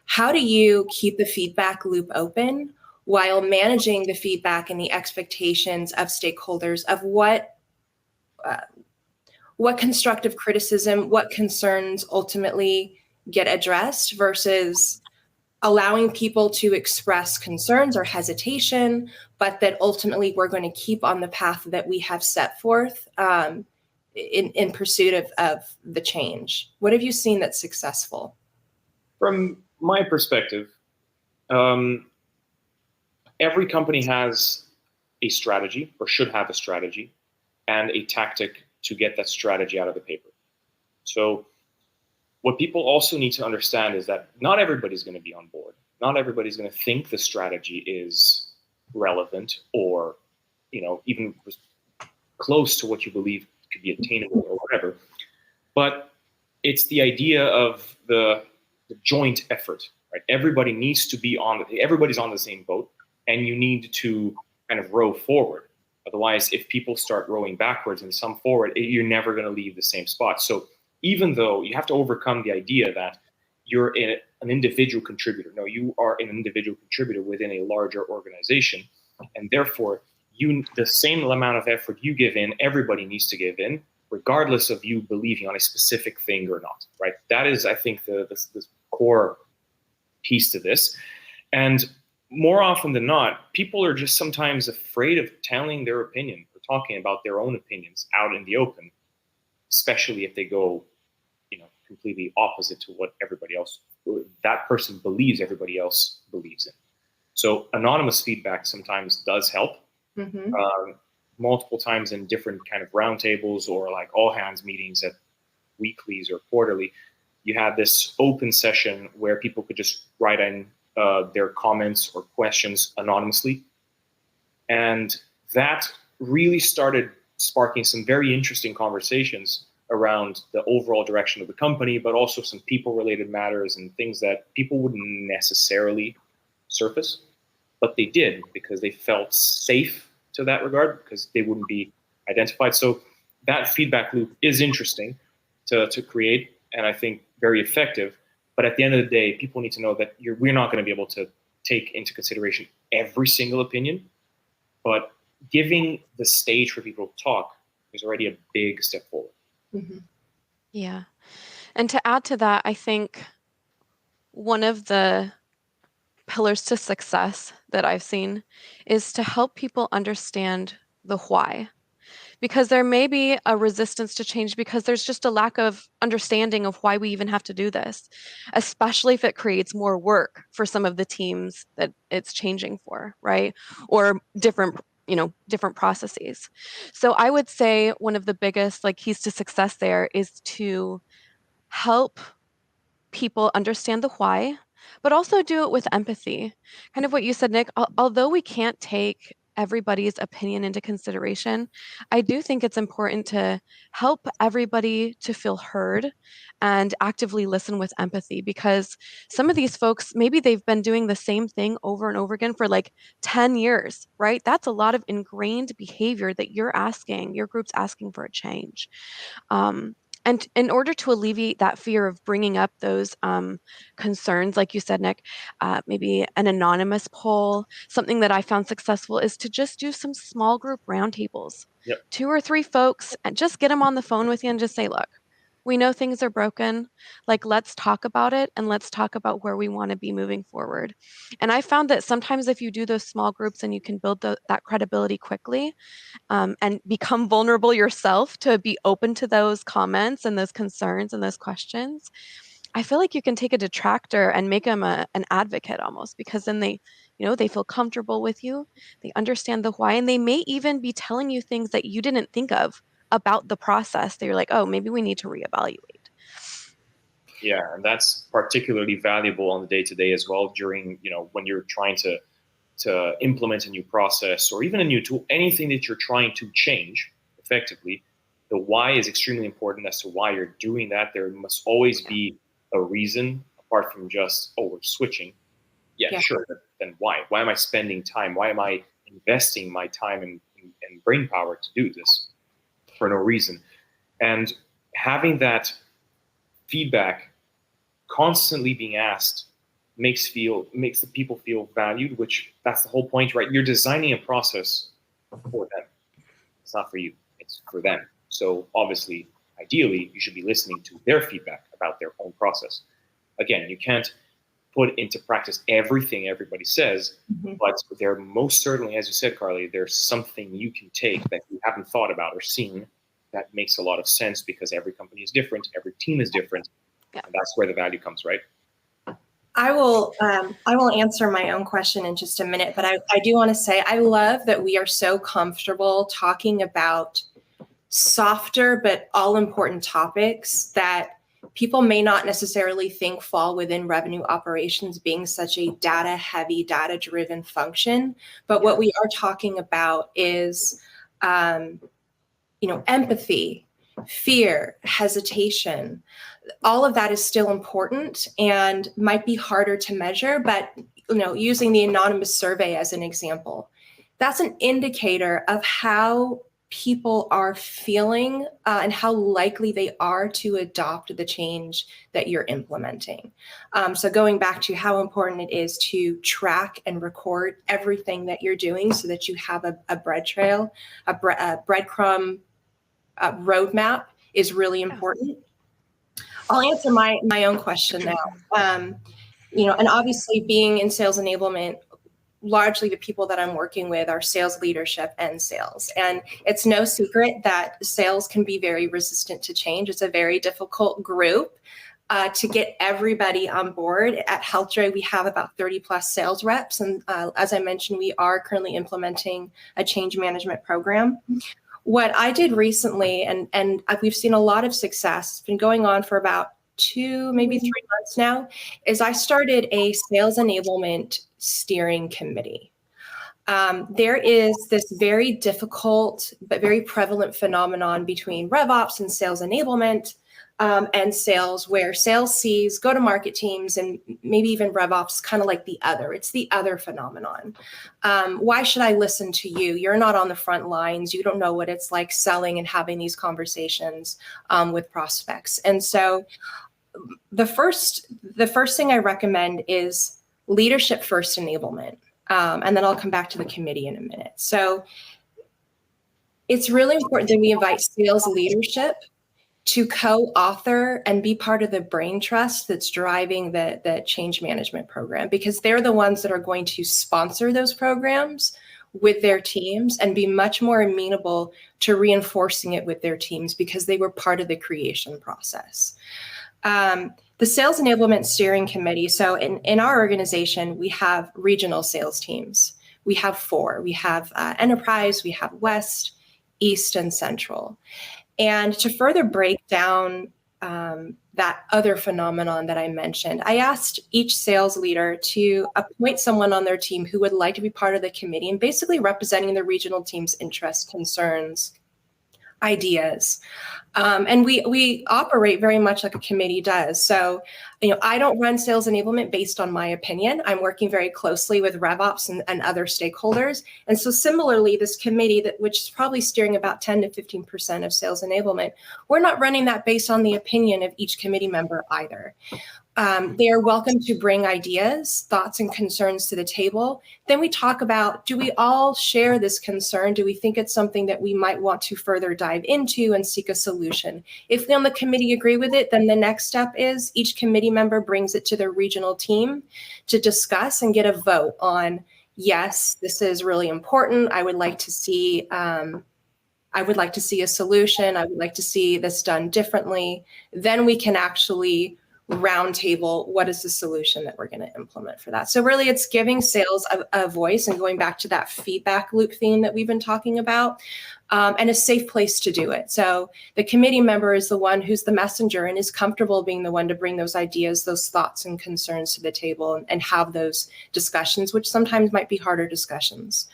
How do you keep the feedback loop open while managing the feedback and the expectations of stakeholders of what constructive criticism, what concerns ultimately get addressed versus allowing people to express concerns or hesitation, but that ultimately we're going to keep on the path that we have set forth in pursuit of the change? What have you seen that's successful? From my perspective, every company has a strategy or should have a strategy and a tactic to get that strategy out of the paper. So what people also need to understand is that not everybody's going to be on board. Not everybody's going to think the strategy is relevant or, even close to what you believe could be attainable or whatever. But it's the idea of the joint effort, right? Everybody needs to be everybody's on the same boat, and you need to kind of row forward. Otherwise, if people start rowing backwards and some forward, you're never going to leave the same spot. So even though you have to overcome the idea that you're an individual contributor. No, you are an individual contributor within a larger organization. And therefore, the same amount of effort you give in, everybody needs to give in, regardless of you believing on a specific thing or not, right? That is, I think, the core piece to this. And more often than not, people are just sometimes afraid of telling their opinion or talking about their own opinions out in the open, especially if they go, completely opposite to what everybody else, that person believes everybody else believes in. So anonymous feedback sometimes does help. Mm-hmm. Multiple times in different kind of roundtables or like all hands meetings at weeklies or quarterly, you had this open session where people could just write in their comments or questions anonymously. And that really started sparking some very interesting conversations around the overall direction of the company, but also some people-related matters and things that people wouldn't necessarily surface, but they did because they felt safe to that regard because they wouldn't be identified. So that feedback loop is interesting to create, and I think very effective. But at the end of the day, people need to know that we're not going to be able to take into consideration every single opinion, but giving the stage for people to talk is already a big step forward. Mm-hmm. Yeah. And to add to that, I think one of the pillars to success that I've seen is to help people understand the why. Because there may be a resistance to change because there's just a lack of understanding of why we even have to do this, especially if it creates more work for some of the teams that it's changing for, right? Or different processes. So I would say one of the biggest keys to success there is to help people understand the why, but also do it with empathy. Kind of what you said, Nick, although we can't take everybody's opinion into consideration, I do think it's important to help everybody to feel heard and actively listen with empathy, because some of these folks, maybe they've been doing the same thing over and over again for 10 years, right? That's a lot of ingrained behavior that your group's asking for a change. And in order to alleviate that fear of bringing up those concerns, like you said, Nick, maybe an anonymous poll. Something that I found successful is to just do some small group roundtables. Yep. 2 or 3 folks, and just get them on the phone with you and just say, look, we know things are broken. Let's talk about it, and let's talk about where we want to be moving forward. And I found that sometimes if you do those small groups and you can build that credibility quickly, and become vulnerable yourself to be open to those comments and those concerns and those questions, I feel like you can take a detractor and make them an advocate almost, because then they feel comfortable with you, they understand the why, and they may even be telling you things that you didn't think of about the process that you're like, oh, maybe we need to reevaluate. Yeah, and that's particularly valuable on the day-to-day as well during, when you're trying to implement a new process or even a new tool, anything that you're trying to change effectively. The why is extremely important as to why you're doing that. There must always be a reason apart from just, we're switching. Yeah. Sure. Then why? Why am I spending time? Why am I investing my time and brain power to do this for no reason? And having that feedback constantly being asked makes the people feel valued, which that's the whole point, right? You're designing a process for them. It's not for you, it's for them. So obviously, ideally, you should be listening to their feedback about their own process. Again, you can't put into practice everything everybody says, but there most certainly, as you said, Karli, there's something you can take that you haven't thought about or seen that makes a lot of sense, because every company is different, every team is different, and that's where the value comes, right? I will answer my own question in just a minute, but I do want to say I love that we are so comfortable talking about softer but all important topics that people may not necessarily think fall within revenue operations being such a data-heavy, data-driven function. But what we are talking about is, empathy, fear, hesitation. All of that is still important and might be harder to measure, but using the anonymous survey as an example, that's an indicator of how people are feeling and how likely they are to adopt the change that you're implementing. So going back to how important it is to track and record everything that you're doing so that you have a bread trail, a breadcrumb roadmap is really important. I'll answer my own question now. And obviously being in sales enablement, largely the people that I'm working with are sales leadership and sales. And it's no secret that sales can be very resistant to change. It's a very difficult group to get everybody on board. At HealthJoy, we have about 30 plus sales reps. And as I mentioned, we are currently implementing a change management program. What I did recently, and we've seen a lot of success, it's been going on for about 2, maybe 3 months now, is I started a sales enablement steering committee. There is this very difficult but very prevalent phenomenon between RevOps and sales enablement and sales, where sales sees go-to-market teams and maybe even RevOps kind of like the other. It's the other phenomenon. Why should I listen to you? You're not on the front lines. You don't know what it's like selling and having these conversations with prospects. And so the first thing I recommend is leadership first enablement. And then I'll come back to the committee in a minute. So it's really important that we invite sales leadership to co-author and be part of the brain trust that's driving the change management program, because they're the ones that are going to sponsor those programs with their teams and be much more amenable to reinforcing it with their teams because they were part of the creation process. The Sales Enablement Steering Committee. So in our organization, we have regional sales teams. We have 4. We have Enterprise, we have West, East, and Central. And to further break down that other phenomenon that I mentioned, I asked each sales leader to appoint someone on their team who would like to be part of the committee and basically representing the regional team's interests, concerns, ideas. And we operate very much like a committee does. So, I don't run sales enablement based on my opinion. I'm working very closely with RevOps and other stakeholders. And so similarly, this committee, which is probably steering about 10 to 15% of sales enablement, we're not running that based on the opinion of each committee member either. They are welcome to bring ideas, thoughts, and concerns to the table. Then we talk about, do we all share this concern? Do we think it's something that we might want to further dive into and seek a solution? If they on the committee agree with it, then the next step is each committee member brings it to their regional team to discuss and get a vote on, yes, this is really important. I would like to see a solution. I would like to see this done differently. Then we can actually roundtable what is the solution that we're going to implement for that. So really it's giving sales a voice and going back to that feedback loop theme that we've been talking about, and a safe place to do it. So the committee member is the one who's the messenger and is comfortable being the one to bring those ideas, those thoughts and concerns to the table and have those discussions, which sometimes might be harder discussions.